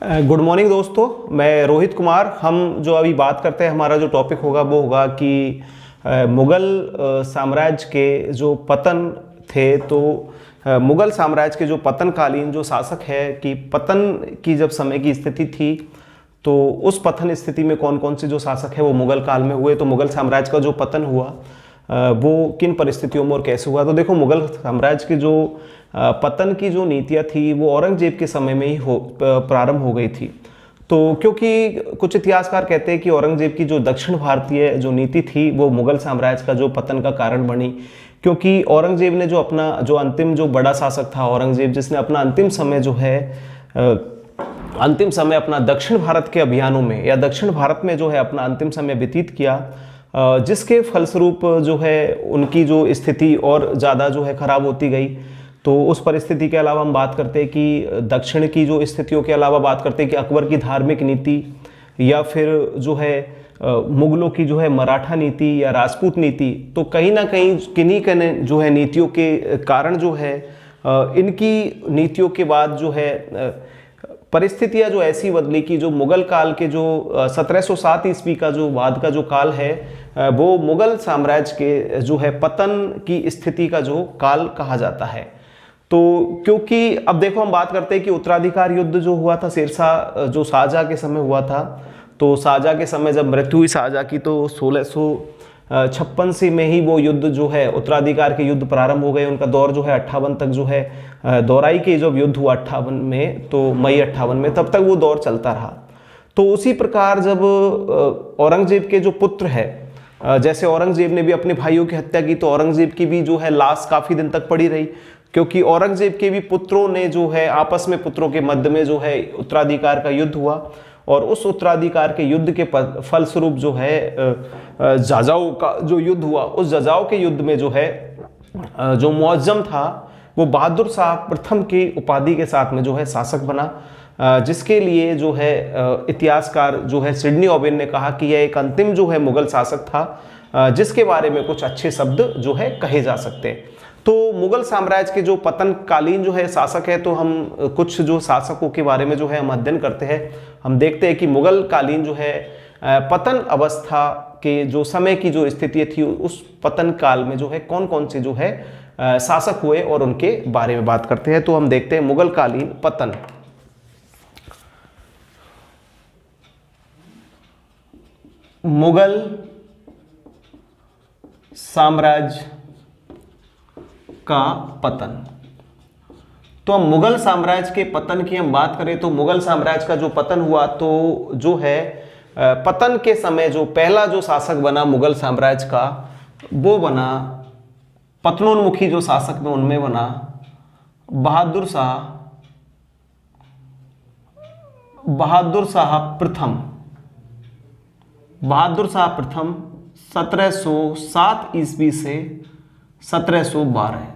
Good morning दोस्तों, मैं रोहित कुमार। हम जो अभी बात करते हैं, हमारा जो टॉपिक होगा वो होगा कि मुग़ल साम्राज्य के जो पतन थे, तो मुग़ल साम्राज्य के जो पतनकालीन जो शासक है कि पतन की जब समय की स्थिति थी, तो उस पतन स्थिति में कौन कौन से जो शासक है वो मुग़ल काल में हुए। तो मुग़ल साम्राज्य का जो पतन हुआ वो किन परिस्थितियों में और कैसे हुआ। तो देखो, मुग़ल साम्राज्य की जो पतन की जो नीतियाँ थी वो औरंगजेब के समय में ही प्रारंभ हो गई थी। तो क्योंकि कुछ इतिहासकार कहते हैं कि औरंगजेब की जो दक्षिण भारतीय जो नीति थी वो मुग़ल साम्राज्य का जो पतन का कारण बनी, क्योंकि औरंगजेब ने जो अपना जो अंतिम जो बड़ा शासक था औरंगजेब, जिसने अपना अंतिम समय जो है अंतिम समय अपना दक्षिण भारत के अभियानों में या दक्षिण भारत में जो है अपना अंतिम समय व्यतीत किया, जिसके फलस्वरूप जो है उनकी जो स्थिति और ज़्यादा जो है खराब होती गई। तो उस परिस्थिति के अलावा हम बात करते हैं कि दक्षिण की जो स्थितियों के अलावा बात करते हैं कि अकबर की धार्मिक नीति या फिर जो है मुगलों की जो है मराठा नीति या राजपूत नीति, तो कहीं ना कहीं किन्हीं जो है नीतियों के कारण जो है इनकी नीतियों के बाद जो है परिस्थितियां जो ऐसी बदली कि जो मुगल काल के जो 1707 ईस्वी का जो बाद का जो काल है वो मुगल साम्राज्य के जो है पतन की स्थिति का जो काल कहा जाता है। तो क्योंकि अब देखो, हम बात करते हैं कि उत्तराधिकार युद्ध जो हुआ था शेरशाह जो शाहजहाँ के समय हुआ था, तो शाहजहाँ के समय जब मृत्यु हुई शाहजहाँ की, तो 1656 से में ही वो युद्ध जो है उत्तराधिकार के युद्ध प्रारंभ हो गए। उनका दौर जो है 58 तक जो है दौराई के जब युद्ध हुआ 58 में, तो मई 58 में, तब तक वो दौर चलता रहा। तो उसी प्रकार जब औरंगजेब के जो पुत्र है, जैसे औरंगजेब ने भी अपने भाइयों की हत्या की, तो औरंगजेब की भी जो है लाश काफ़ी दिन तक पड़ी रही, क्योंकि औरंगजेब के भी पुत्रों ने जो है आपस में पुत्रों के मध्य में जो है उत्तराधिकार का युद्ध हुआ, और उस उत्तराधिकार के युद्ध के फलस्वरूप जो है जाजाऊ का जो युद्ध हुआ, उस जाजाऊ के युद्ध में जो है जो मुअज्जम था वो बहादुर शाह प्रथम की उपाधि के साथ में जो है शासक बना, जिसके लिए जो है इतिहासकार जो है सिडनी ओवेन ने कहा कि यह एक अंतिम जो है मुगल शासक था जिसके बारे में कुछ अच्छे शब्द जो है कहे जा सकते हैं। तो मुगल साम्राज्य के जो पतनकालीन जो है शासक है, तो हम कुछ जो शासकों के बारे में जो है हम अध्ययन करते हैं। हम देखते हैं कि मुगल कालीन जो है पतन अवस्था के जो समय की जो स्थिति थी, उस पतन काल में जो है कौन कौन से जो है शासक हुए और उनके बारे में बात करते हैं। तो हम देखते हैं मुगल कालीन पतन। मुगल साम्राज्य का पतन। तो हम मुगल साम्राज्य के पतन की हम बात करें, तो मुगल साम्राज्य का जो पतन हुआ, तो जो है पतन के समय जो पहला जो शासक बना मुगल साम्राज्य का, वो बना पतनोन्मुखी जो शासक में उनमें बना बहादुर शाह प्रथम। बहादुर शाह प्रथम 1707 ईस्वी से 1712।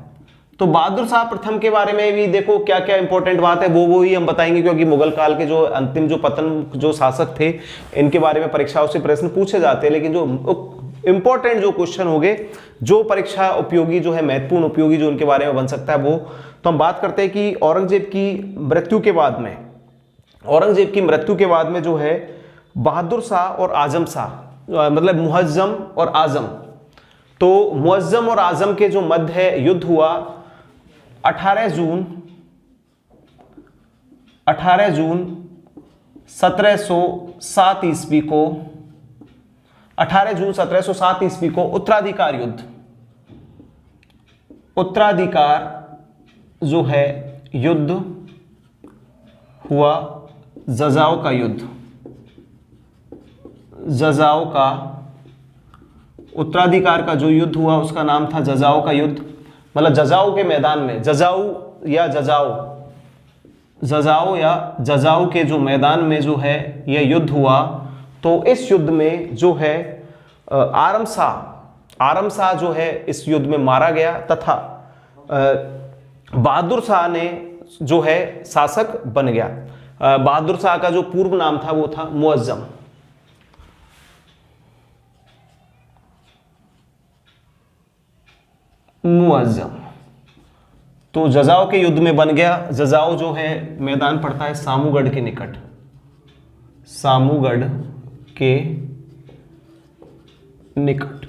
तो बहादुर शाह प्रथम के बारे में भी देखो क्या क्या इंपॉर्टेंट बात है, वो ही हम बताएंगे, क्योंकि मुगल काल के जो अंतिम जो पतन जो शासक थे इनके बारे में परीक्षाओं से प्रश्न पूछे जाते हैं, लेकिन जो इंपॉर्टेंट जो क्वेश्चन होंगे, जो परीक्षा उपयोगी जो है महत्वपूर्ण उपयोगी जो उनके बारे में बन सकता है वो, तो हम बात करते हैं कि औरंगजेब की मृत्यु के बाद में जो है बहादुर शाह और आजम शाह, मतलब मुअज्जम और आजम, तो मुअज्जम और आजम के जो मध्य है युद्ध हुआ 18 जून 1707 ईस्वी को। 18 जून 1707 ईस्वी को उत्तराधिकार जो है युद्ध हुआ, जाजाऊ का युद्ध। जाजाऊ का उत्तराधिकार का जो युद्ध हुआ उसका नाम था जाजाऊ का युद्ध, मतलब जाजाऊ के मैदान में, जाजाऊ या जाजाऊ के जो मैदान में जो है यह युद्ध हुआ। तो इस युद्ध में जो है आरम शाह जो है इस युद्ध में मारा गया, तथा बहादुर शाह ने जो है शासक बन गया। बहादुर शाह का जो पूर्व नाम था वो था मुअज्जम। तो जजाओ के युद्ध में बन गया। जजाओ जो है मैदान पड़ता है सामूगढ़ के निकट। सामूगढ़ के निकट।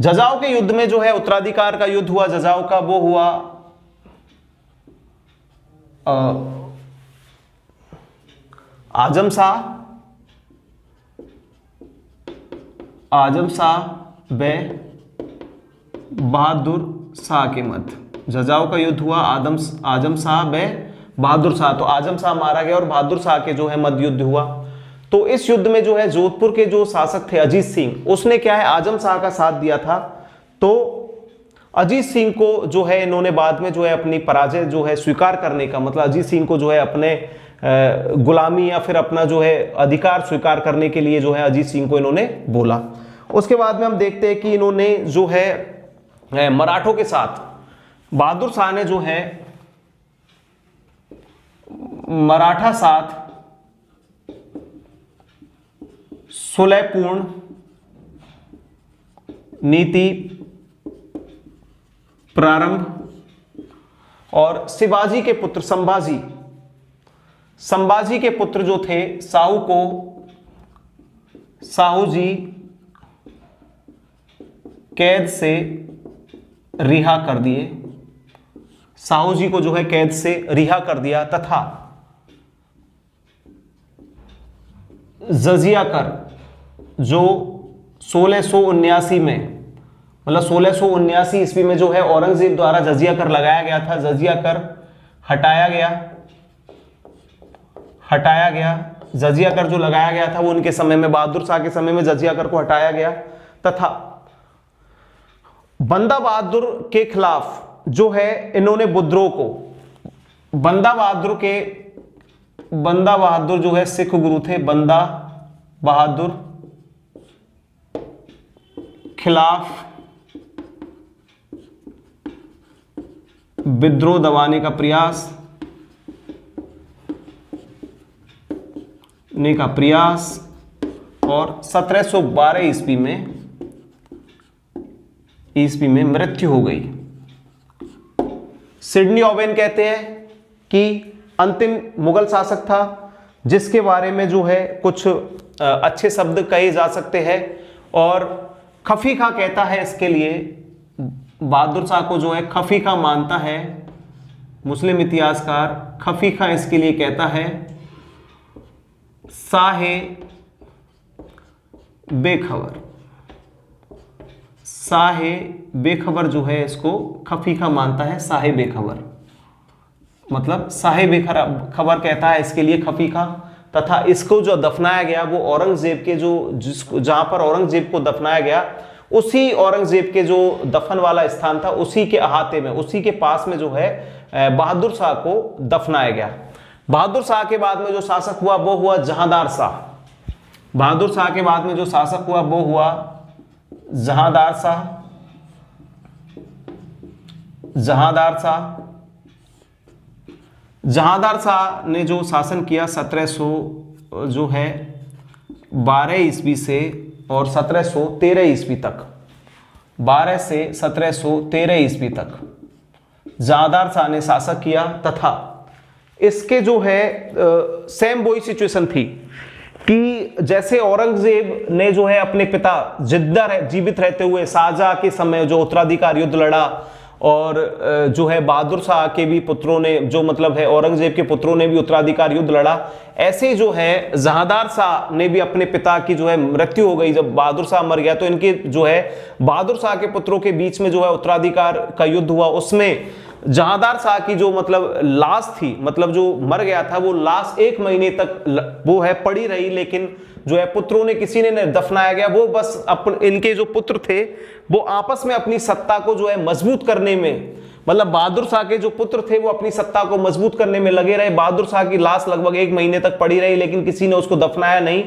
जजाओ के युद्ध में जो है उत्तराधिकार का युद्ध हुआ जजाओ का, वो हुआ आजम शाह व बहादुर शाह के मध्य। जजाओ का युद्ध हुआ आजम शाह व बहादुर शाह, तो आजम शाह मारा गया और बहादुर शाह के जो है मध्य युद्ध हुआ। तो इस युद्ध में जो है जोधपुर के जो शासक थे अजीत सिंह, उसने क्या है आजम शाह का साथ दिया था। तो अजीत सिंह को जो है इन्होंने बाद में जो है अपनी पराजय जो है स्वीकार करने का, मतलब अजीत सिंह को जो है अपने गुलामी या फिर अपना जो है अधिकार स्वीकार करने के लिए जो है अजीत सिंह को इन्होंने बोला। उसके बाद में हम देखते हैं कि इन्होंने जो है मराठों के साथ, बहादुर शाह ने जो है मराठा साथ सुलहपूर्ण नीति प्रारंभ, और शिवाजी के पुत्र संभाजी के पुत्र जो थे साहू को साहू जी कैद से रिहा कर दिए, साहू जी को जो है कैद से रिहा कर दिया, तथा जजिया कर जो 1679 में, मतलब 1679 ईस्वी में जो है औरंगजेब द्वारा जजिया कर लगाया गया था, जजिया कर हटाया गया। जजिया कर जो लगाया गया था वो उनके समय में, बहादुर शाह के समय में जजिया कर को हटाया गया, तथा बंदा बहादुर के खिलाफ जो है इन्होंने विद्रोह को, बंदा बहादुर जो है सिख गुरु थे, बंदा बहादुर खिलाफ विद्रोह दबाने का प्रयास और 1712 ईस्वी में मृत्यु हो गई। सिडनी ओवेन कहते हैं कि अंतिम मुगल शासक था जिसके बारे में जो है कुछ अच्छे शब्द कहे जा सकते हैं, और खफी खां कहता है इसके लिए, बहादुर शाह को जो है खफी खां मानता है मुस्लिम इतिहासकार, खफी खां इसके लिए कहता है साहे बेखबर जो है इसको खफी खां मानता है साहे बेखबर, मतलब साहे बेखबर कहता है इसके लिए खफी खां। तथा इसको जो दफनाया गया वो औरंगजेब के जहां पर औरंगजेब को दफनाया गया, उसी औरंगजेब के जो दफन वाला स्थान था उसी के अहाते में, उसी के पास में जो है बहादुर शाह को दफनाया गया। बहादुर शाह के बाद में जो शासक हुआ वो हुआ जहांदार शाह। बहादुर शाह के बाद में जो शासक हुआ वो हुआ जहांदार शाह ने जो शासन किया 1712 ईस्वी से और 1713 ईस्वी तक, 12 से 1713 ईस्वी तक जहांदार शाह ने शासक किया। तथा इसके जो है सेम वही सिचुएशन थी कि जैसे औरंगजेब ने जो है अपने पिता जीवित रहते हुए शाहजहां के समय जो उत्तराधिकार युद्ध लड़ा, और जो है बहादुर शाह के भी पुत्रों ने, जो मतलब है औरंगजेब के पुत्रों ने भी उत्तराधिकार युद्ध लड़ा, ऐसे जो है जहांदार शाह ने भी अपने पिता की जो है मृत्यु हो गई। जब बहादुर शाह मर गया तो इनके जो है बहादुर शाह के पुत्रों के बीच में जो है उत्तराधिकार का युद्ध हुआ, उसमें जहांदार शाह की जो मतलब लाश थी, मतलब जो मर गया था, वो लाश 1 महीने तक वो है पड़ी रही, लेकिन जो है पुत्रों ने किसी ने दफनाया गया। वो बस इनके जो पुत्र थे वो आपस में अपनी सत्ता को जो है मजबूत करने में, मतलब बहादुर शाह के जो पुत्र थे वो अपनी सत्ता को मजबूत करने में लगे रहे। बहादुर शाह की लाश लगभग 1 महीने तक पड़ी रही, लेकिन किसी ने उसको दफनाया नहीं।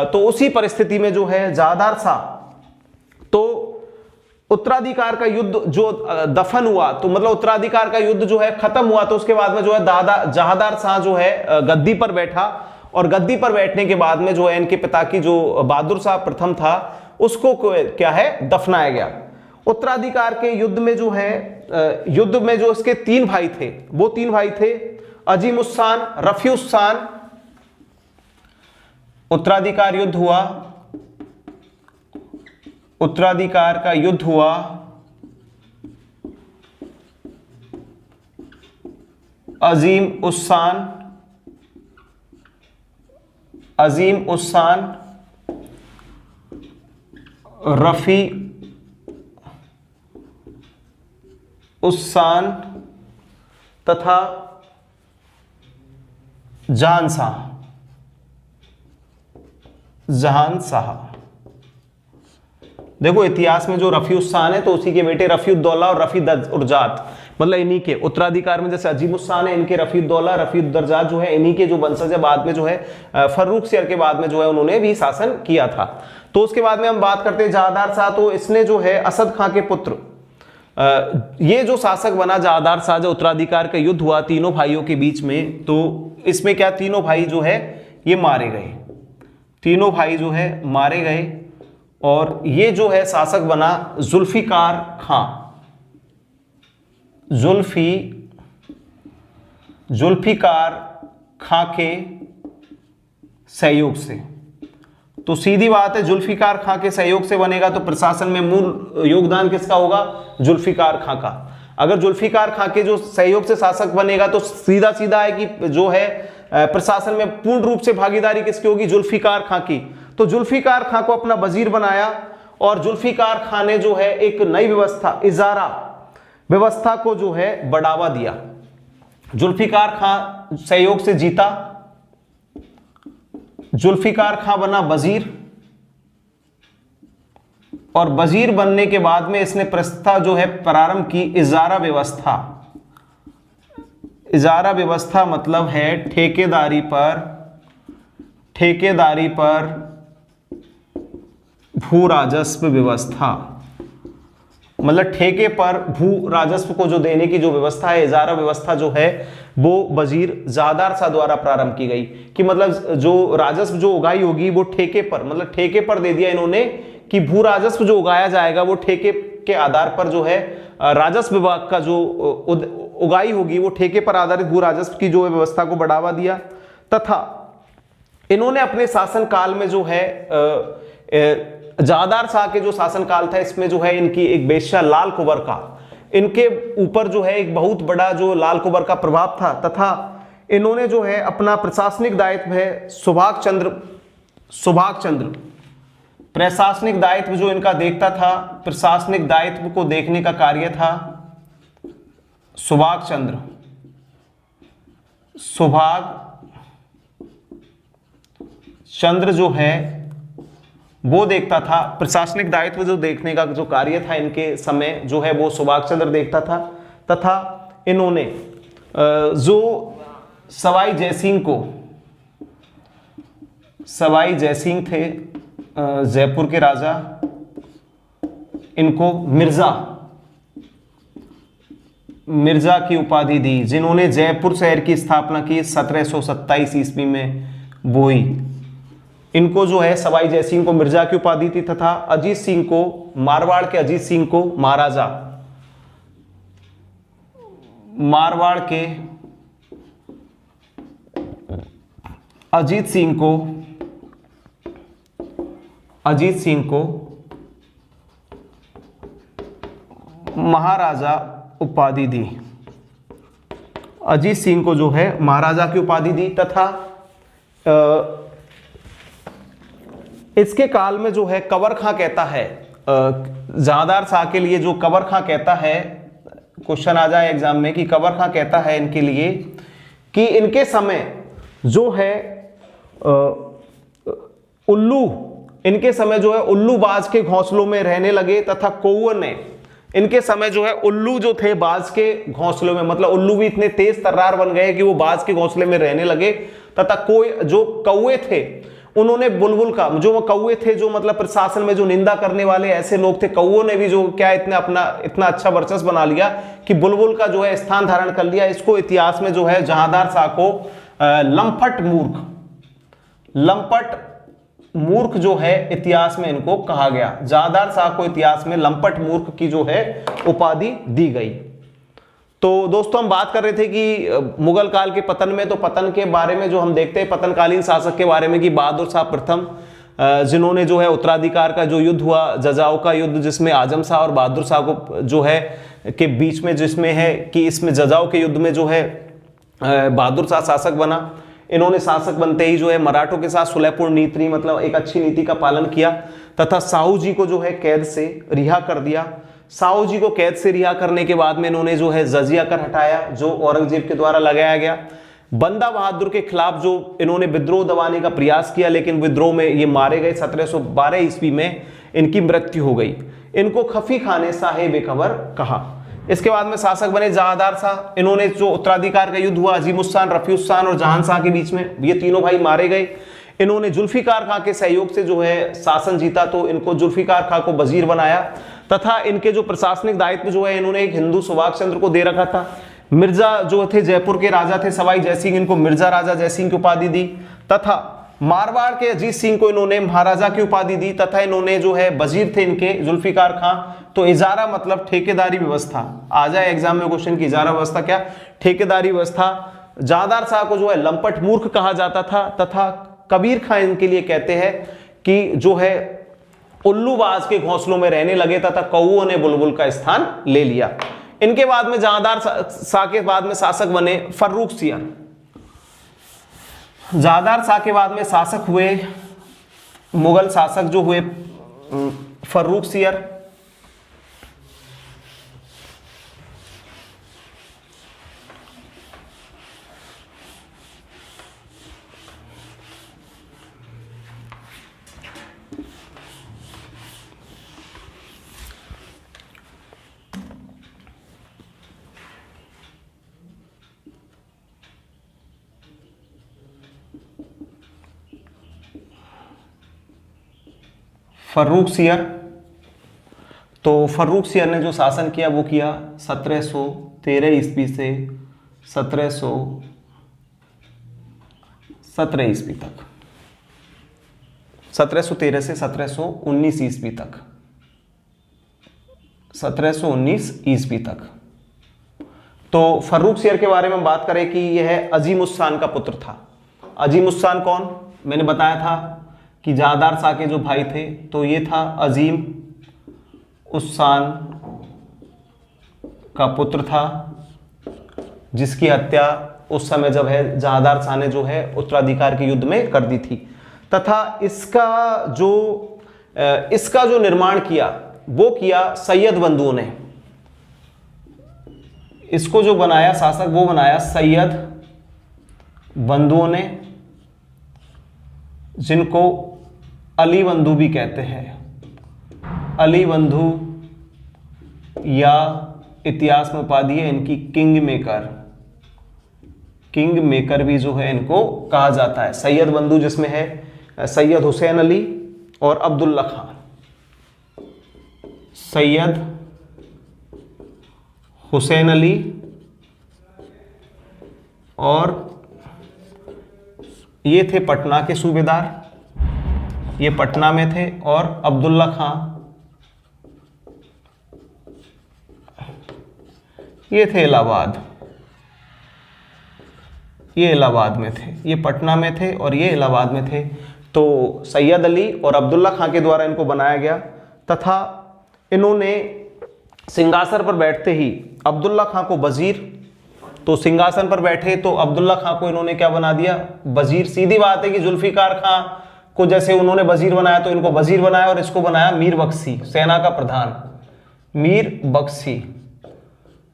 तो उसी परिस्थिति में जो है जहांदार शाह, तो उत्तराधिकार का युद्ध जो दफन हुआ, तो मतलब उत्तराधिकार का युद्ध जो है खत्म हुआ, तो उसके बाद में जो है जहांदार शाह जो है गद्दी पर बैठा, और गद्दी पर बैठने के बाद में जो है इनके पिता की जो बहादुर शाह प्रथम था उसको क्या है दफनाया गया। उत्तराधिकार के युद्ध में जो है युद्ध में जो इसके 3 भाई थे, वो 3 भाई थे अजीम उस शान, रफी उस शान उत्तराधिकार युद्ध हुआ, उत्तराधिकार का युद्ध हुआ, अजीम उस्सान, अजीम उस्सान, रफी उस्सान तथा जहांशाह, जहांशाह। देखो इतिहास में जो रफी उस्सान है तो उसी के बेटे रफीउद्दौला और रफीउद्दरजात, मतलब इन्हीं के उत्तराधिकार में जैसे अजीम उस्सान है, इनके रफीउद्दौला रफीउद्दरजात जो है इन्हीं के जो वंशज है, बाद में जो है फर्रुखसियर के बाद में जो है उन्होंने भी शासन किया था। तो उसके बाद में हम बात करते हैं जहादार शाह, तो इसने जो है असद खां के पुत्र, ये जो शासक बना जहादार शाह, जो उत्तराधिकार का युद्ध हुआ तीनों भाइयों के बीच में, तो इसमें क्या तीनों भाई जो है ये मारे गए, तीनों भाई जो है मारे गए। और ये जो है शासक बना जुल्फिकार खां, जुल्फिकार खां के सहयोग से। तो सीधी बात है, जुल्फिकार खां के सहयोग से बनेगा तो प्रशासन में मूल योगदान किसका होगा? जुल्फिकार खां का। अगर जुल्फिकार खां के जो सहयोग से शासक बनेगा तो सीधा सीधा है कि जो है प्रशासन में पूर्ण रूप से भागीदारी किसकी होगी? जुल्फिकार खां की। तो जुल्फिकार खां को अपना वजीर बनाया और जुल्फिकार खां ने जो है एक नई व्यवस्था, इजारा व्यवस्था को जो है बढ़ावा दिया। जुल्फिकार खां सहयोग से जीता, जुल्फिकार खां बना वजीर और वजीर बनने के बाद में इसने प्रस्ताव जो है प्रारंभ की इजारा व्यवस्था। इजारा व्यवस्था मतलब है ठेकेदारी पर भू राजस्व व्यवस्था, मतलब ठेके पर भू राजस्व को जो देने की जो व्यवस्था है, इजारा व्यवस्था जो है वो वजीर जहादार शाह द्वारा प्रारंभ की गई। कि मतलब जो राजस्व जो उगाई होगी वो ठेके पर, मतलब ठेके पर दे दिया इन्होंने कि भू राजस्व जो उगाया जाएगा वो ठेके के आधार पर जो है राजस्व विभाग का जो उगाई होगी वो ठेके पर आधारित भू राजस्व की जो व्यवस्था को बढ़ावा दिया। तथा इन्होंने अपने शासन काल में जो है जहादार शाह के जो शासन काल था इसमें जो है इनकी एक बेश्या लाल कुंवर का, इनके ऊपर जो है एक बहुत बड़ा जो लाल कुंवर का प्रभाव था। तथा इन्होंने जो है अपना प्रशासनिक दायित्व है सुभाष चंद्र प्रशासनिक दायित्व जो इनका देखता था, प्रशासनिक दायित्व को देखने का कार्य था सुभाष चंद्र जो है वो देखता था। प्रशासनिक दायित्व जो देखने का जो कार्य था इनके समय जो है वो सुभाष चंद्र देखता था। तथा इन्होंने जो सवाई जयसिंह थे जयपुर के राजा, इनको मिर्जा की उपाधि दी, जिन्होंने जयपुर शहर की स्थापना की 1727 ईस्वी में वो ही। इनको जो है सवाई जयसिंह को मिर्जा की उपाधि थी तथा अजीत सिंह को, मारवाड़ के अजीत सिंह को महाराजा, मारवाड़ के अजीत सिंह को महाराजा उपाधि दी, अजीत सिंह को जो है महाराजा की उपाधि दी। तथा इसके काल में जो है कंवर खां कहता है, जहादार शाह के लिए जो कंवर खां कहता है, क्वेश्चन आ जाए एग्जाम में कि कंवर खां कहता है इनके लिए कि इनके समय जो है उल्लू, इनके समय जो है उल्लू बाज के घोंसलों में रहने लगे तथा कौओं ने, इनके समय जो है उल्लू जो थे बाज के घोंसलों में, मतलब उल्लू भी इतने तेज तर्रार बन गए कि वो बाज के घोंसले में रहने लगे। तथा कोई जो कौए थे उन्होंने बुलबुल का, जो वो कौए थे जो मतलब प्रशासन में जो निंदा करने वाले ऐसे लोग थे, कौओं ने भी जो क्या इतना अच्छा वर्चस्व बना लिया कि बुलबुल का जो है स्थान धारण कर लिया। इसको इतिहास में जो है जहादार शाह को लंपट मूर्ख जो है इतिहास में इनको कहा गया। जहादार शाह को इतिहास में लंपट मूर्ख की जो है उपाधि दी गई। तो दोस्तों हम बात कर रहे थे कि मुगल काल के पतन में, तो पतन के बारे में जो हम देखते हैं पतनकालीन शासक के बारे में कि बहादुर शाह प्रथम, जिन्होंने जो है उत्तराधिकार का जो युद्ध हुआ, जजाओ का युद्ध, जिसमें आजम शाह और बहादुर शाह को जो है के बीच में, जिसमें है कि इसमें जजाओ के युद्ध में जो है बहादुर शाह शासक बना। इन्होंने शासक बनते ही जो है मराठों के साथ सुलहपूर्ण नीति, मतलब एक अच्छी नीति का पालन किया तथा साहू जी को जो है कैद से रिहा कर दिया। साहू जी को कैद से रिहा करने के बाद में इन्होंने जो है जजिया कर हटाया, जो औरंगजेब के द्वारा लगाया गया। बंदा बहादुर के खिलाफ जो इन्होंने विद्रोह दबाने का प्रयास किया, लेकिन विद्रोह में ये मारे गए। 1712 ईस्वी में इनकी मृत्यु हो गई। इनको खफी खान ने साहेब खबर कहा। इसके बाद में शासक बने जहादार शाह। इन्होंने जो उत्तराधिकार का युद्ध हुआ, अजीमुस्तान, रफीउस्तान और जहान शाह के बीच में, ये तीनों भाई मारे गए। इन्होंने जुल्फिकार खां के सहयोग से जो है शासन जीता, तो इनको जुल्फिकार खां को वजीर बनाया तथा इनके जो प्रशासनिक दायित्व जो है इन्होंने एक हिंदू सुभाष चंद्र को दे रखा था। मिर्जा जो थे जयपुर के राजा थे सवाई जयसिंह, इनको मिर्जा राजा जयसिंह की उपाधि दी तथा मारवाड़ के अजीत सिंह को इन्होंने महाराजा की उपाधि दी तथा इन्होंने जो है वजीर थे इनके जुल्फिकार खां। तो इजारा मतलब ठेकेदारी व्यवस्था, आ जाए एग्जाम में क्वेश्चन की इजारा व्यवस्था क्या, ठेकेदारी व्यवस्था। जहादार शाह को जो है लंपट मूर्ख कहा जाता था तथा कबीर खां इनके लिए कहते हैं कि जो है उल्लूबाज के घोंसलों में रहने लगे तथा कौओं ने बुलबुल का स्थान ले लिया। इनके बाद में जहादार शाह के बाद में शासक बने फर्रुख सियर। जहादार शाह के बाद में शासक हुए मुगल शासक जो हुए फर्रुख सियर। फर्रुख सियर, तो फर्रुख सियर ने जो शासन किया वो किया 1713 ईस्वी से 1717 ईस्वी तक, 1713 से 1719 ईस्वी तक, 1719 ईस्वी तक। तो फर्रुख सियर के बारे में बात करें कि यह अजीमुस्तान का पुत्र था। अजीमुस्तान कौन, मैंने बताया था कि जहादार शाह के जो भाई थे, तो ये था अजीम उस्सान का पुत्र था, जिसकी हत्या उस समय जब है जहादार शाह ने जो है उत्तराधिकार के युद्ध में कर दी थी तथा इसका जो निर्माण किया वो किया सैयद बंधुओं ने। इसको जो बनाया शासक वो बनाया सैयद बंधुओं ने, जिनको अली बंधु भी कहते हैं। अली बंधु या इतिहास में उपाधि है इनकी किंग मेकर। किंग मेकर भी जो है इनको कहा जाता है। सैयद बंधु जिसमें है सैयद हुसैन अली और अब्दुल्ला खान। सैयद हुसैन अली और ये थे पटना के सूबेदार, ये पटना में थे, और अब्दुल्ला खां ये थे इलाहाबाद, ये इलाहाबाद में थे, ये पटना में थे और ये इलाहाबाद में थे। तो सैयद अली और अब्दुल्ला खां के द्वारा इनको बनाया गया तथा इन्होंने सिंहासन पर बैठते ही अब्दुल्ला खां को वजीर, तो सिंहासन पर बैठे तो अब्दुल्ला खां को इन्होंने क्या बना दिया, वजीर। सीधी बात है कि जुल्फिकार खां को जैसे उन्होंने वजीर बनाया तो इनको वजीर बनाया और इसको बनाया मीर बख्शी, सेना का प्रधान। मीर बख्शी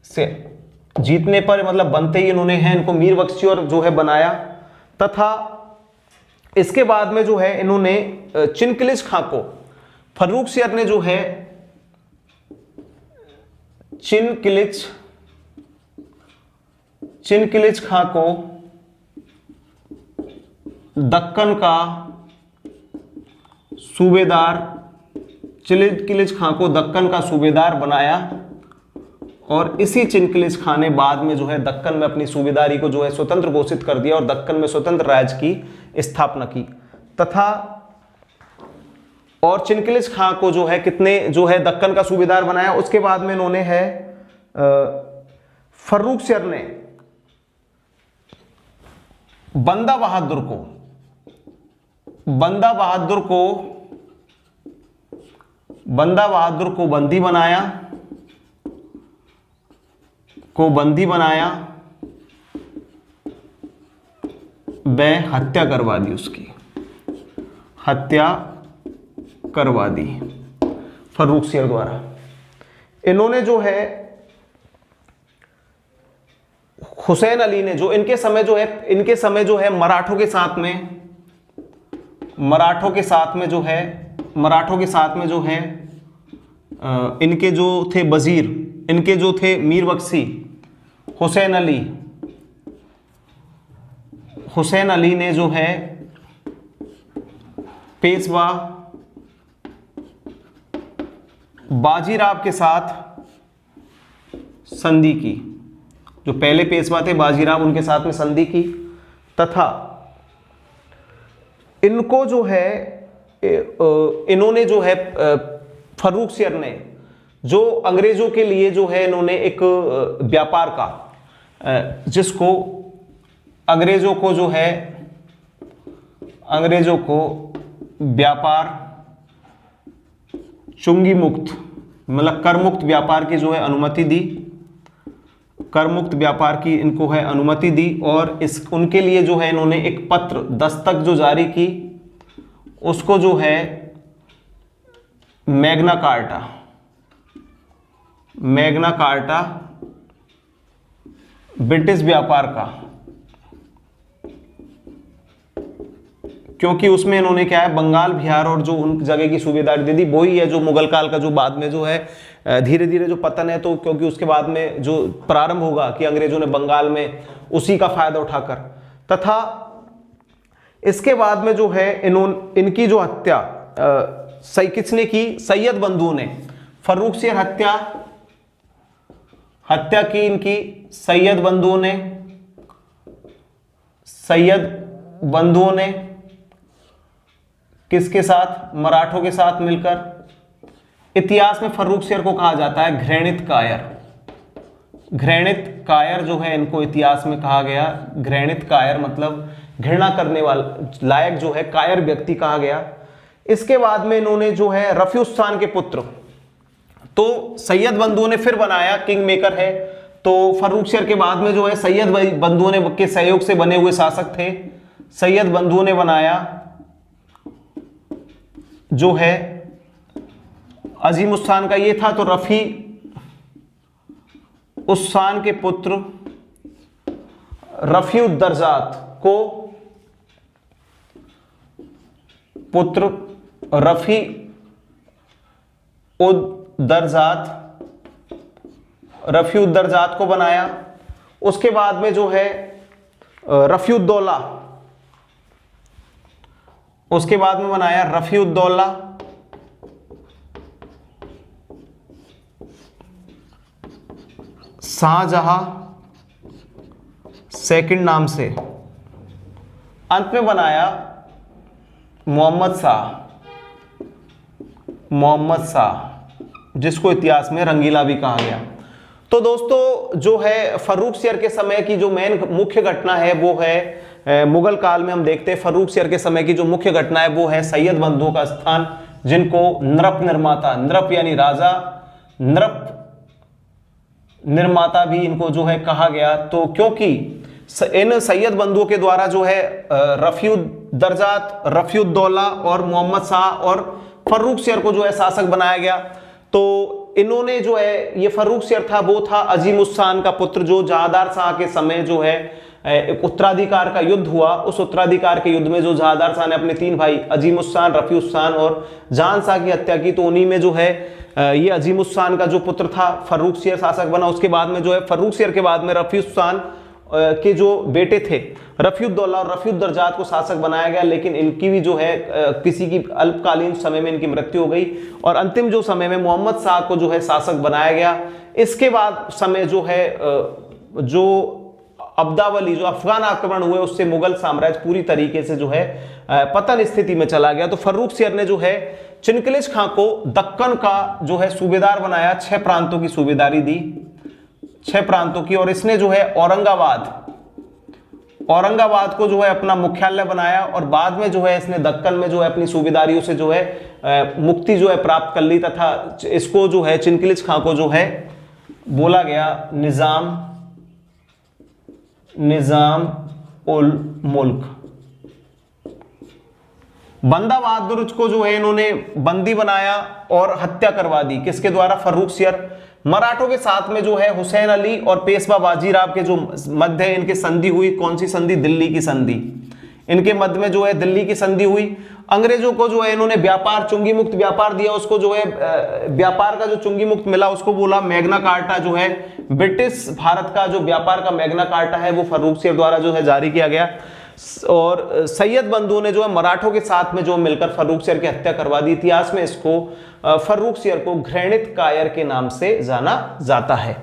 से जीतने पर मतलब बनते ही इन्होंने है इनको मीर बख्शी और जो है बनाया तथा इसके बाद में जो है इन्होंने चिनकिलिच खां को, फर्रुख सियर ने जो है चिनकिलिच खां को दक्कन का सूबेदार, चिनकिलिच खां को दक्कन का सूबेदार बनाया और इसी चिनकिलिच खां ने बाद में जो है दक्कन में अपनी सूबेदारी को जो है स्वतंत्र घोषित कर दिया और दक्कन में स्वतंत्र राज्य की स्थापना की तथा और चिनकिलिच खां को जो है कितने जो है दक्कन का सूबेदार बनाया। उसके बाद में इन्होंने है फर्रुखसियर ने बंदा बहादुर को बंदी बनाया व हत्या करवा दी, उसकी हत्या करवा दी फर्रुखसियर द्वारा। इन्होंने जो है हुसैन अली ने जो इनके समय जो है मराठों के साथ में जो है इनके जो थे वजीर, इनके जो थे मीर बख्शी, हुसैन अली ने जो है पेशवा बाजीराव के साथ संधि की। जो पहले पेशवा थे बाजीराव, उनके साथ में संधि की, तथा इनको जो है इन्होंने जो है फर्रुखसियर ने जो अंग्रेजों के लिए जो है इन्होंने एक व्यापार का, जिसको अंग्रेजों को व्यापार चुंगी मुक्त, मतलब कर मुक्त व्यापार की जो है अनुमति दी, कर मुक्त व्यापार की इनको है अनुमति दी। और उनके लिए जो है इन्होंने एक पत्र दस्तक जो जारी की, उसको जो है मैग्ना कार्टा ब्रिटिश व्यापार का, क्योंकि उसमें इन्होंने क्या है बंगाल, बिहार और जो उन जगह की सूबेदारी दे दी। वही है जो मुगल काल का जो बाद में जो है धीरे धीरे जो पतन है, तो क्योंकि उसके बाद में जो प्रारंभ होगा कि अंग्रेजों ने बंगाल में उसी का फायदा उठाकर, तथा इसके बाद में जो है इनकी जो हत्या किसने की, सैयद बंधुओं ने। फर्रुखसियर हत्या की इनकी सैयद बंधुओं ने किसके साथ, मराठों के साथ मिलकर। इतिहास में फर्रुखसियर को कहा जाता है घृणित कायर जो है इनको इतिहास में कहा गया। घृणित कायर मतलब घृणा करने वाला लायक जो है कायर व्यक्ति कहा गया। इसके बाद में इन्होंने जो है रफीउस खान के पुत्र, तो सैयद बंधुओं ने फिर बनाया, किंग मेकर है, तो फर्रुखसियर के बाद में जो है सैयद बंधुओं ने के सहयोग से बने हुए शासक थे। सैयद बंधुओं ने बनाया जो है अजीम उस खान का ये था, तो रफी उस खान के पुत्र रफीउद्दर्जात को रफीउद्दर्जात को बनाया। उसके बाद में जो है रफीउद्दौला, उसके बाद में बनाया रफीउद्दौला। शाहजहां सेकंड नाम से। अंत में बनाया मोहम्मद शाह, जिसको इतिहास में रंगीला भी कहा गया। तो दोस्तों जो है फर्रुखसियर के समय की जो मेन मुख्य घटना है वो है मुगल काल में हम देखते हैं फर्रुखसियर के समय की जो मुख्य घटना है वो है सैयद बंधुओं का स्थान, जिनको नृप निर्माता, नृप यानी राजा, नृप निर्माता भी इनको जो है कहा गया। तो क्योंकि इन सैयद बंधुओं के द्वारा जो है रफीउद्दर्जात, रफीउद्दौला और मोहम्मद शाह और फर्रुखसियर को जो है शासक बनाया गया। तो इन्होंने जो है ये फर्रुखसियर था वो था अजीम उस खान का पुत्र, जो जहादार शाह के समय जो है एक उत्तराधिकार का युद्ध हुआ। उस उत्तराधिकार के युद्ध में जो जहादार शाह ने अपने तीन भाई अजीम उस खान, रफी उस खान और जहान शाह की हत्या की, तो उन्हीं में जो है ये अजीम उस खान का जो पुत्र था फर्रुखसियर शासक बना। उसके बाद में जो है फर्रुखसियर के बाद में रफी उस खान के जो बेटे थे रफीउद्दौला और रफीउद्दर्जात को शासक बनाया गया, लेकिन इनकी भी जो है किसी की अल्पकालीन समय में इनकी मृत्यु हो गई और अंतिम जो समय में मोहम्मद शाह को जो है शासक बनाया गया। इसके बाद समय जो है जो अब्दावली, जो अफगान आक्रमण हुए, उससे मुगल साम्राज्य पूरी तरीके से जो है पतन स्थिति में चला गया। तो फर्रुखसियर ने जो है चिनकिलिश खां को दक्कन का जो है सूबेदार बनाया, 6 प्रांतों की सूबेदारी दी। 6 प्रांतों की, और इसने जो है औरंगाबाद को जो है अपना मुख्यालय बनाया, और बाद में जो है इसने दक्कन में जो है अपनी सूबेदारियों से जो है मुक्ति जो है प्राप्त कर ली, तथा इसको जो है चिनकिलिच खां को जो है बोला गया निजाम उल मुल्क। बंदा बहादुर को जो है इन्होंने बंदी बनाया और हत्या करवा दी, किसके द्वारा? फर्रुखसियर। मराठों के साथ में जो है हुसैन अली और पेशवा बाजीराव के जो मध्य है इनके संधि हुई। कौन सी संधि? दिल्ली की संधि। इनके मध्य में जो है दिल्ली की संधि हुई। अंग्रेजों को जो है इन्होंने व्यापार, चुंगी मुक्त व्यापार दिया, उसको जो है व्यापार का जो चुंगी मुक्त मिला उसको बोला मैग्ना कार्टा। जो है ब्रिटिश भारत का जो व्यापार का मैग्ना कार्टा है वो फर्रुखसियर द्वारा जो है जारी किया गया। और सैयद बंधु ने जो है मराठों के साथ में जो मिलकर फर्रुखसियर की हत्या करवा दी। इतिहास में इसको फर्रुखसियर को घृणित कायर के नाम से जाना जाता है।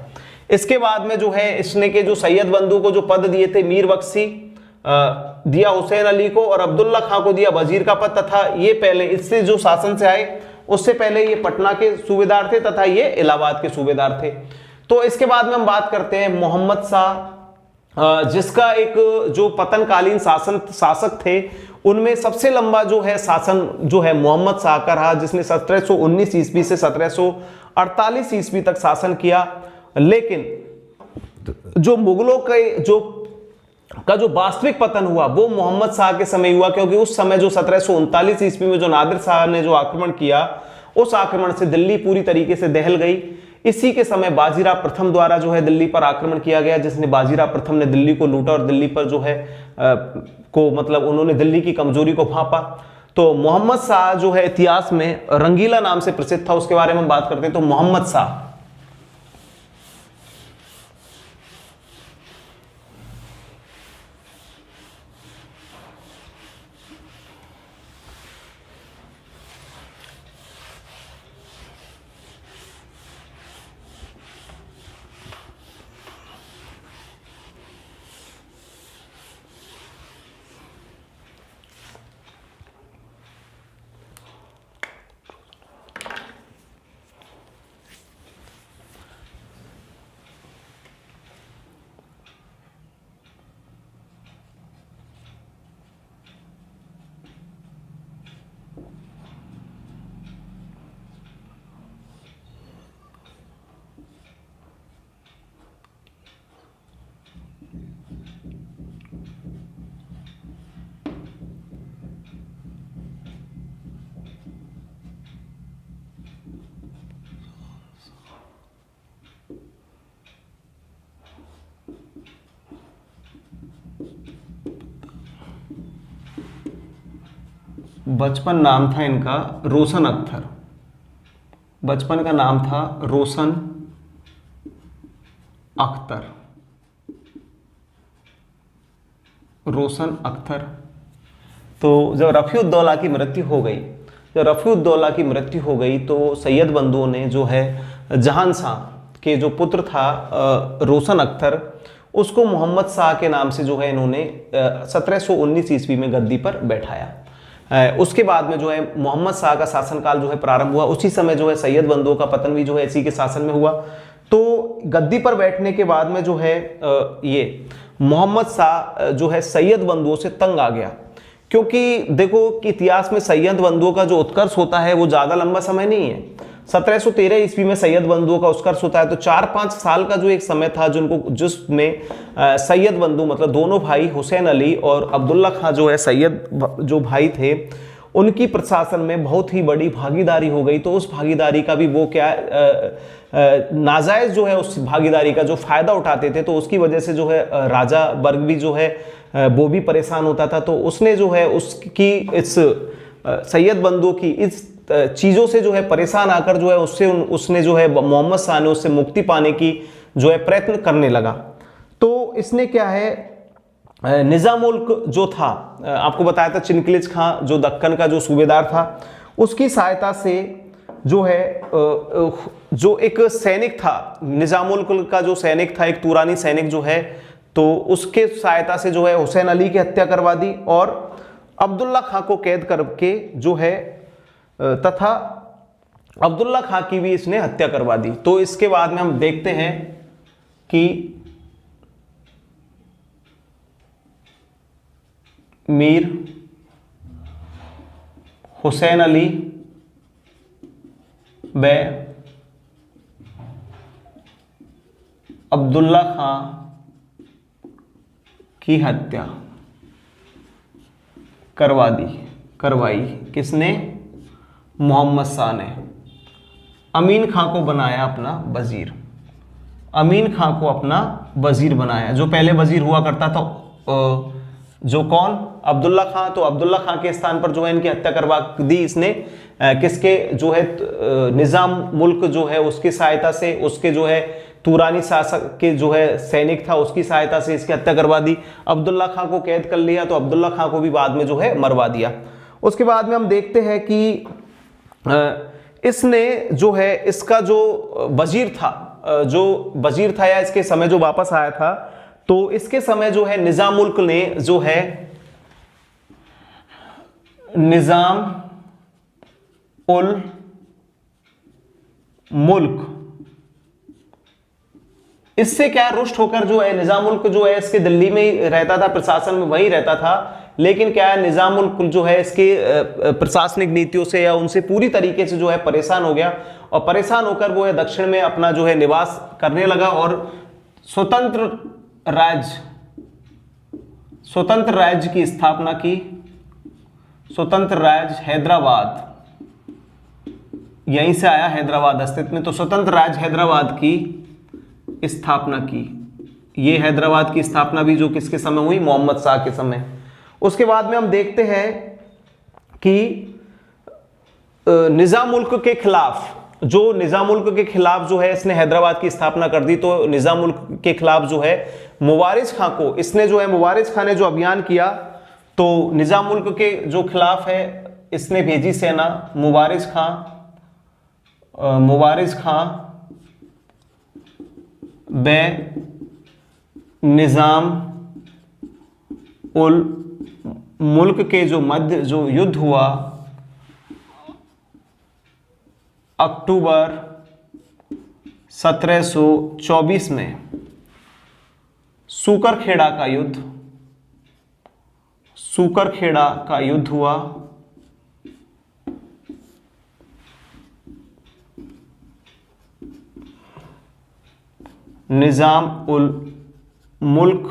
इसके बाद में जो है इसने के जो सैयद बंधु को जो पद दिए थे, मीर बख्शी दिया हुसैन अली को, और अब्दुल्ला खां को दिया वजीर का पद, तथा ये पहले इससे जो शासन से आए उससे पहले ये पटना के सूबेदार थे तथा ये इलाहाबाद के सूबेदार थे। तो इसके बाद में हम बात करते हैं मोहम्मद शाह, जिसका एक जो पतनकालीन शासक थे उनमें सबसे लंबा जो है शासन जो है मोहम्मद शाह का रहा, जिसने 1719 ईस्वी से 1748 ईस्वी तक शासन किया। लेकिन जो मुगलों का जो वास्तविक पतन हुआ वो मोहम्मद शाह के समय हुआ, क्योंकि उस समय जो 1739 ईस्वी में जो नादिर शाह ने जो आक्रमण किया, उस आक्रमण से दिल्ली पूरी तरीके से दहल गई। इसी के समय बाजीराव प्रथम द्वारा जो है दिल्ली पर आक्रमण किया गया, जिसने बाजीराव प्रथम ने दिल्ली को लूटा और दिल्ली पर जो है उन्होंने दिल्ली की कमजोरी को भांपा। तो मोहम्मद शाह जो है इतिहास में रंगीला नाम से प्रसिद्ध था, उसके बारे में हम बात करते हैं। तो मोहम्मद शाह बचपन नाम था इनका रोशन अख्तर। बचपन का नाम था रोशन अख्तर। रोशन अख्तर। तो जब रफ़ी-उद-दौला की मृत्यु हो गई तो सैयद बंधुओं ने जो है जहान शाह के जो पुत्र था रोशन अख्तर, उसको मोहम्मद शाह के नाम से जो है इन्होंने 1719 ईस्वी में गद्दी पर बैठाया। उसके बाद में जो है मोहम्मद शाह का शासनकाल जो है प्रारंभ हुआ। उसी समय जो है सैयद बंधुओं का पतन भी जो है इसी के शासन में हुआ। तो गद्दी पर बैठने के बाद में जो है ये मोहम्मद शाह जो है सैयद बंधुओं से तंग आ गया, क्योंकि देखो कि इतिहास में सैयद बंधुओं का जो उत्कर्ष होता है वो ज़्यादा लंबा समय नहीं है। 1713 ईस्वी में सैयद बंधुओं का उत्कर्ष होता है, तो 4-5 साल का जो एक समय था जिसमें सैयद बंधु मतलब दोनों भाई हुसैन अली और अब्दुल्ला खां जो है सैयद जो भाई थे, उनकी प्रशासन में बहुत ही बड़ी भागीदारी हो गई। तो उस भागीदारी का भी वो क्या नाजायज जो है उस भागीदारी का जो फायदा उठाते थे, तो उसकी वजह से जो है राजा वर्ग भी जो है वो भी परेशान होता था। तो उसने जो है उसकी इस सैयद बंधुओं की इस चीज़ों से जो है परेशान आकर जो है उसने जो है मोहम्मद शाह ने उससे मुक्ति पाने की जो है प्रयत्न करने लगा। तो इसने क्या है निजामुल्क जो था, आपको बताया था चिनकिलिच खां जो दक्कन का जो सूबेदार था, उसकी सहायता से जो है जो एक सैनिक था निजामुल्क का जो सैनिक था, एक तुरानी सैनिक जो है, तो उसके सहायता से जो है हुसैन अली की हत्या करवा दी और अब्दुल्ला खां को कैद करके जो है तथा अब्दुल्ला खां की भी इसने हत्या करवा दी। तो इसके बाद में हम देखते हैं कि मीर हुसैन अली व अब्दुल्ला खां की हत्या करवाई। किसने? मोहम्मद शाह ने। अमीन खां को बनाया अपना वजीर, अमीन खां को अपना वजीर बनाया। जो पहले वजीर हुआ करता था जो कौन? अब्दुल्ला खां। तो अब्दुल्ला खां के स्थान पर जो है इनकी हत्या करवा दी इसने। किसके? जो है निजाम मुल्क जो है उसकी सहायता से, उसके जो है तुरानी शासक के जो है सैनिक था उसकी सहायता से इसकी हत्या करवा दी। अब्दुल्ला खां को कैद कर लिया, तो अब्दुल्ला खां को भी बाद में जो है मरवा दिया। उसके बाद में हम देखते हैं कि इसने जो है इसका जो वजीर था या इसके समय जो वापस आया था, तो इसके समय जो है निजाम मुल्क ने जो है निजाम उल मुल्क इससे क्या रुष्ट होकर जो है निजाम मुल्क जो है इसके दिल्ली में ही रहता था, प्रशासन में वही रहता था, लेकिन क्या है निजाम मुल्क जो है इसके प्रशासनिक नीतियों से या उनसे पूरी तरीके से जो है परेशान हो गया और परेशान होकर वो है दक्षिण में अपना जो है निवास करने लगा और स्वतंत्र राज्य की स्थापना की। स्वतंत्र राज्य हैदराबाद, यहीं से आया हैदराबाद अस्तित्व में। तो स्वतंत्र राज्य हैदराबाद की स्थापना की। ये हैदराबाद की स्थापना भी जो किसके समय हुई? मोहम्मद शाह के समय। उसके बाद में हम देखते हैं कि निजाम मुल्क के खिलाफ जो है इसने हैदराबाद की स्थापना कर दी। तो निजाम मुल्क के खिलाफ जो है मुवारिज खां को इसने जो है मुवारिज खां ने जो अभियान किया, तो निजाम मुल्क के जो खिलाफ है इसने भेजी सेना। मुवारिज खां व निजाम उल मुल्क के जो मध्य जो युद्ध हुआ अक्टूबर 1724 में, सूकरखेड़ा का युद्ध हुआ। निजाम उल मुल्क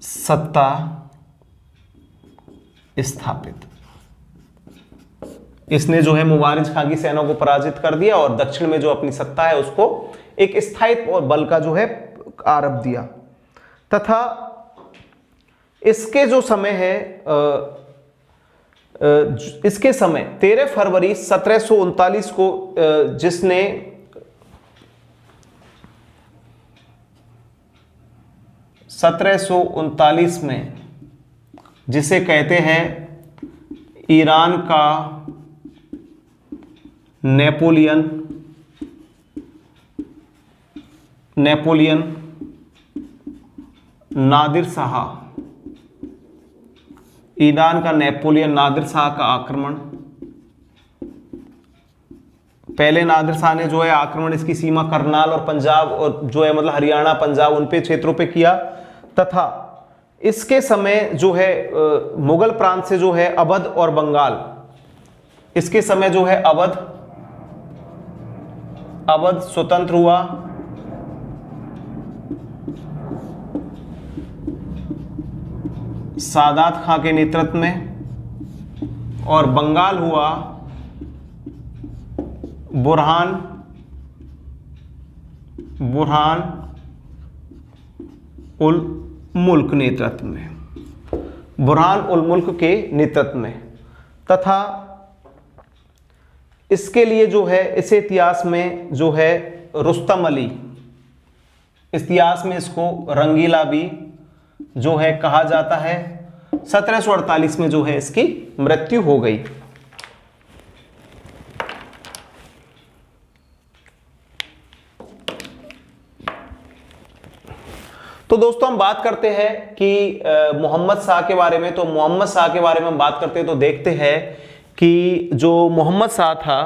सत्ता स्थापित। इसने जो है मुवारिज खां की सेना को पराजित कर दिया और दक्षिण में जो अपनी सत्ता है उसको एक स्थायित्व और बल का जो है आरंभ दिया। तथा इसके जो समय है इसके समय 13 फरवरी 1739 को जिसने में जिसे कहते हैं ईरान का नेपोलियन नादिर शाह, ईरान का नेपोलियन नादिर शाह का आक्रमण। पहले नादिर शाह ने जो है आक्रमण इसकी सीमा करनाल और पंजाब और जो है मतलब हरियाणा पंजाब उन पे क्षेत्रों पे किया। तथा इसके समय जो है मुगल प्रांत से जो है अवध और बंगाल, इसके समय जो है अवध स्वतंत्र हुआ। सादात खां के नेतृत्व में, और बंगाल हुआ बुरहान उल मुल्क नेतृत्व में, बुरहान उल मुल्क के नेतृत्व में। तथा इसके लिए जो है इस इतिहास में जो है रुस्तम अली, इतिहास में इसको रंगीला भी जो है कहा जाता है। 1748 में जो है इसकी मृत्यु हो गई। तो दोस्तों हम बात करते हैं कि मोहम्मद शाह के बारे में। तो मोहम्मद शाह के बारे में हम बात करते हैं तो देखते हैं कि जो मोहम्मद शाह था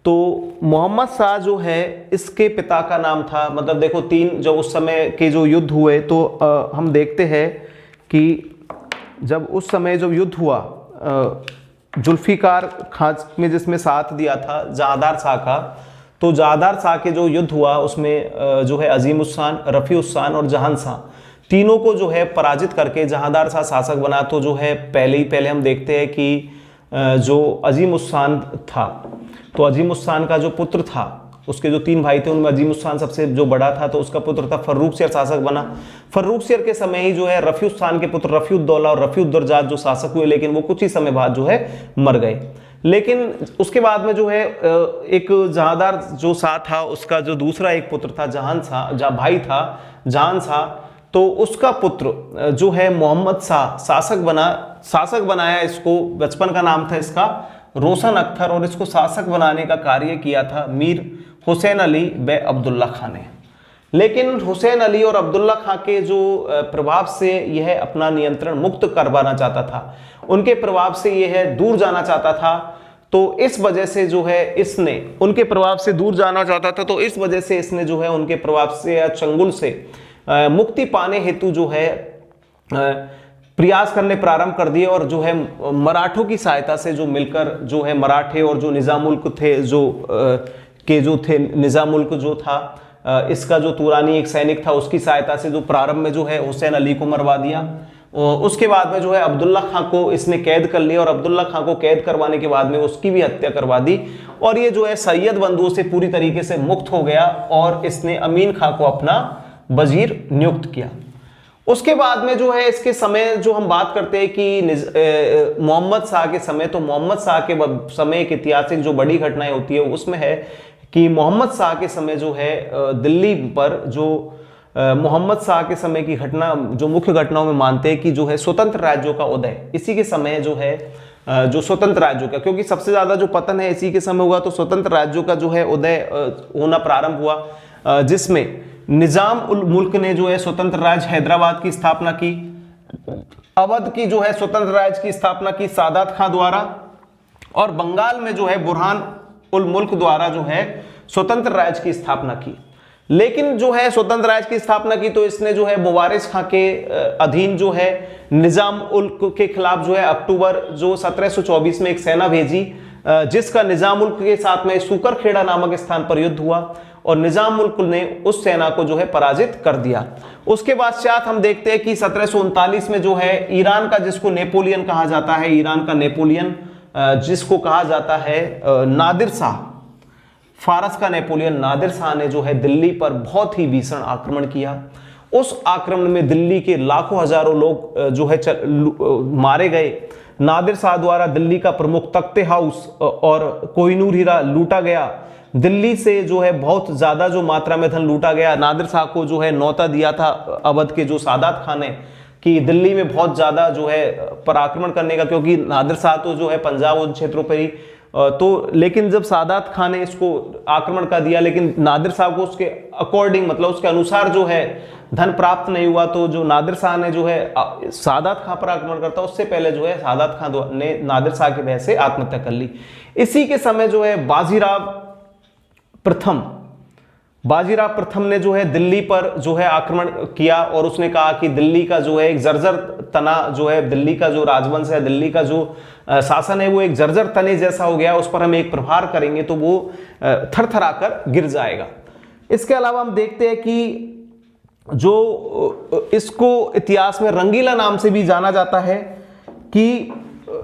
तो मोहम्मद शाह जो है इसके पिता का नाम था, मतलब देखो तीन जो उस समय के जो युद्ध हुए तो हम देखते हैं कि जब उस समय जो युद्ध हुआ जुल्फिकार खान में जिसमें साथ दिया था जहादार शाह का, तो जहादार शाह के जो युद्ध हुआ उसमें जो है अजीमुस्सान, रफ़ीउस्सान और जहान शाह तीनों को जो है पराजित करके जहादार शाह शासक बना। तो जो है पहले हम देखते हैं कि जो अजीमुस्सान था, तो अजीमुस्सान का जो पुत्र था, उसके जो तीन भाई थे उनमें अजीमुस्सान सबसे जो बड़ा था, तो उसका पुत्र था फर्रुखसियर शासक बना। फर्रुखसियर के समय ही जो है रफ़ीउस्सान के पुत्र रफ़ीउद्दौला और रफ़ीउद्दरजाद जो शासक हुए, लेकिन वो कुछ ही समय बाद जो है मर गए। लेकिन उसके बाद में जो है एक जहादार जो शाह था उसका जो दूसरा एक पुत्र था जहान शाह, भाई था जहान शाह, तो उसका पुत्र जो है मोहम्मद शाह शासक बनाया इसको। बचपन का नाम था इसका रोशन अख्तर और इसको शासक बनाने का कार्य किया था मीर हुसैन अली बे अब्दुल्ला खान ने। लेकिन हुसैन अली और अब्दुल्ला खां के जो प्रभाव से यह अपना नियंत्रण मुक्त करवाना चाहता था, उनके प्रभाव से यह दूर जाना चाहता था, तो इस वजह से जो है इसने उनके प्रभाव से दूर जाना चाहता था, तो इस वजह से इसने जो है उनके प्रभाव से या चंगुल से मुक्ति पाने हेतु जो है प्रयास करने प्रारंभ कर दिए और जो है मराठों की सहायता से जो मिलकर जो है मराठे और जो निजामुल्क थे जो थे निजामुल्क जो था इसका जो तुरानी एक सैनिक था उसकी सहायता से जो प्रारंभ में जो है हुसैन अली को मरवा दिया। उसके बाद में जो है अब्दुल्ला खां को इसने कैद कर लिया और अब्दुल्ला खां को कैद करवाने के बाद में उसकी भी हत्या करवा दी और ये जो है सैयद बंधुओं से पूरी तरीके से मुक्त हो गया और इसने अमीन खां को अपना वजीर नियुक्त किया। उसके बाद में जो है इसके समय जो हम बात करते हैं कि मोहम्मद शाह के समय, तो मोहम्मद शाह के समय एक ऐतिहासिक जो बड़ी घटनाएं होती है उसमें है कि मोहम्मद शाह के समय जो है दिल्ली पर जो मोहम्मद शाह के समय की घटना जो मुख्य घटनाओं में मानते हैं कि जो है स्वतंत्र राज्यों का उदय, इसी के समय जो है जो स्वतंत्र राज्यों का, क्योंकि सबसे ज्यादा जो पतन है इसी के समय हुआ, तो स्वतंत्र राज्यों का जो है उदय होना प्रारंभ हुआ, जिसमें निजाम उल मुल्क ने जो है स्वतंत्र राज्य हैदराबाद की स्थापना की, अवध की जो है स्वतंत्र राज्य की स्थापना की सादात खां द्वारा, और बंगाल में जो है बुरहान उल मुल्क द्वारा जो है स्वतंत्र राज्य की स्थापना की। लेकिन जो है स्वतंत्र राज्य की स्थापना की तो इसने जो है मुबारिज खां के अधीन जो है निजाम उल के खिलाफ जो है अक्टूबर जो 1724 में एक सेना भेजी, जिसका निजाम उल के साथ में सुकरखेड़ा नामक स्थान पर युद्ध हुआ और निजाम उल ने उस सेना को जो है पराजित कर दिया। उसके पश्चात हम देखते हैं कि 1739 में जो है ईरान का, जिसको नेपोलियन कहा जाता है, ईरान का नेपोलियन जिसको कहा जाता है नादिर शाह, फारस का नेपोलियन नादिर शाह ने जो है दिल्ली पर बहुत ही भीषण आक्रमण किया। उस आक्रमण में दिल्ली के लाखों हजारों लोग जो है मारे गए। नादिर शाह द्वारा दिल्ली का प्रमुख तख्ते हाउस और कोहिनूर हीरा लूटा गया। दिल्ली से जो है बहुत ज्यादा जो मात्रा में धन लूटा गया। नादिर शाह को जो है न्योता दिया था अवध के जो सादात खान ने कि दिल्ली में बहुत ज्यादा जो है पर आक्रमण करने का, क्योंकि नादिर शाह तो जो है पंजाब उन क्षेत्रों पर ही तो, लेकिन जब सादात खान ने इसको आक्रमण कर दिया, लेकिन नादिर शाह को उसके अकॉर्डिंग मतलब उसके अनुसार जो है धन प्राप्त नहीं हुआ, तो जो नादिर शाह ने जो है सादात खां पर आक्रमण करता उससे पहले जो है सादात खां ने नादिर शाह के भय से आत्महत्या कर ली। इसी के समय जो है बाजीराव प्रथम ने जो है दिल्ली पर जो है आक्रमण किया और उसने कहा कि दिल्ली का जो है एक जर्जर तना जो है, दिल्ली का जो राजवंश है, दिल्ली का जो शासन है वो एक जर्जर तने जैसा हो गया, उस पर हम एक प्रहार करेंगे तो वो थरथराकर गिर जाएगा। इसके अलावा हम देखते हैं कि जो इसको इतिहास में रंगीला नाम से भी जाना जाता है कि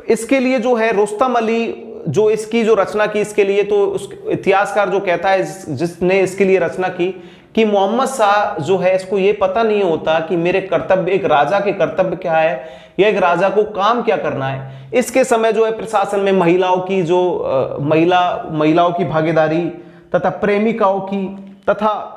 इसके लिए जो है रुस्तम अली जो इसकी जो रचना की, इसके लिए तो उस इतिहासकार जो कहता है जिसने इसके लिए रचना की कि मोहम्मद शाह जो है इसको ये पता नहीं होता कि मेरे कर्तव्य, एक राजा के कर्तव्य क्या है या एक राजा को काम क्या करना है। इसके समय जो है प्रशासन में महिलाओं की जो महिलाओं की भागीदारी तथा प्रेमिकाओं की तथा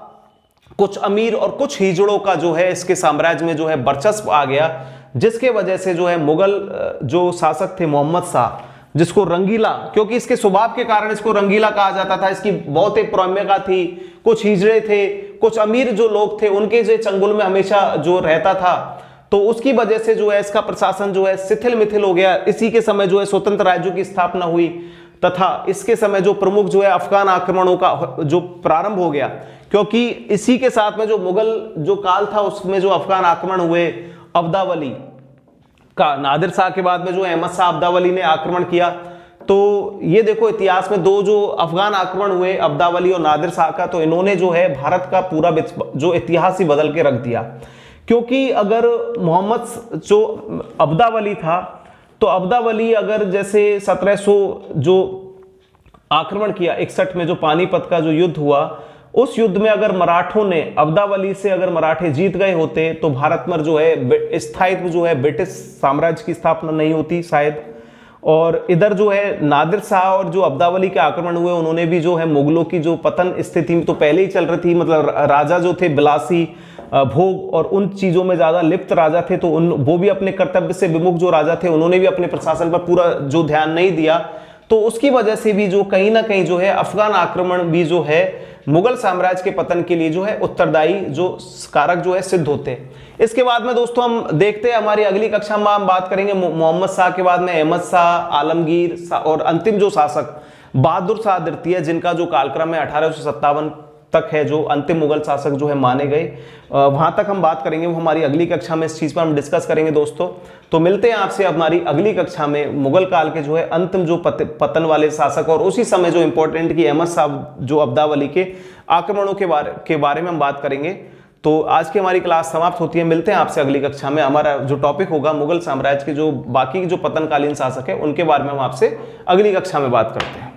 कुछ अमीर और कुछ हिजड़ों का जो है इसके साम्राज्य में जो है वर्चस्व आ गया, जिसके वजह से जो है मुगल जो शासक थे मोहम्मद शाह, जिसको रंगीला, क्योंकि इसके स्वभाव के कारण इसको रंगीला कहा जाता था, इसकी बहुत ही प्रौम्यता थी, कुछ हिजड़े थे, कुछ अमीर जो लोग थे उनके जो चंगुल में हमेशा जो रहता था, तो उसकी वजह से जो है इसका प्रशासन जो है शिथिल मिथिल हो गया। इसी के समय जो है स्वतंत्र राज्यों की स्थापना हुई, तथा इसके समय जो प्रमुख जो है अफगान आक्रमणों का जो प्रारंभ हो गया, क्योंकि इसी के साथ में जो मुगल जो काल था उसमें जो अफगान आक्रमण हुए, अब्दावली का, नादिर शाह के बाद में जो अहमद शाह अब्दावली ने आक्रमण किया। तो ये देखो इतिहास में दो जो अफगान आक्रमण हुए, अब्दावली और नादिर शाह का, तो इन्होंने जो है भारत का पूरा जो इतिहास ही बदल के रख दिया। क्योंकि अगर मोहम्मद जो अब्दावली था, तो अब्दावली अगर जैसे 1700 जो आक्रमण किया 61 में जो पानीपत का जो युद्ध हुआ, उस युद्ध में अगर मराठों ने अब्दावली से अगर मराठे जीत गए होते तो भारत में जो है स्थायित्व जो है ब्रिटिश साम्राज्य की स्थापना नहीं होती शायद। और इधर जो है नादिर शाह और जो अब्दावली के आक्रमण हुए, उन्होंने भी जो है मुगलों की जो पतन स्थिति तो पहले ही चल रही थी, मतलब राजा जो थे बिलासी भोग और उन चीजों में ज्यादा लिप्त राजा थे, तो वो भी अपने कर्तव्य से विमुख जो राजा थे, उन्होंने भी अपने प्रशासन पर पूरा जो ध्यान नहीं दिया। तो उसकी वजह से भी जो कहीं ना कहीं जो है अफगान आक्रमण भी जो है मुगल साम्राज्य के पतन के लिए जो है उत्तरदायी जो कारक जो है सिद्ध होते हैं। इसके बाद में दोस्तों हम देखते हैं हमारी अगली कक्षा में हम बात करेंगे मोहम्मद शाह के बाद में अहमद शाह, आलमगीर और अंतिम जो शासक बहादुर शाह द्वितीय, जिनका जो कालक्रम है 1857 तक है, जो अंतिम मुगल शासक जो है माने गए। वहां तक हम बात करेंगे, वो हमारी अगली कक्षा में इस चीज पर हम डिस्कस करेंगे दोस्तों। तो मिलते हैं आपसे हमारी अगली कक्षा में मुगल काल के जो है अंतिम जो पतन वाले शासक और उसी समय जो इंपॉर्टेंट की अहमद शाह जो अब्दावली के आक्रमणों के बारे में हम बात करेंगे। तो आज की हमारी क्लास समाप्त होती है, मिलते हैं आपसे अगली कक्षा में। हमारा जो टॉपिक होगा मुगल साम्राज्य के जो बाकी जो पतनकालीन शासक है उनके बारे में हम आपसे अगली कक्षा में बात करते हैं।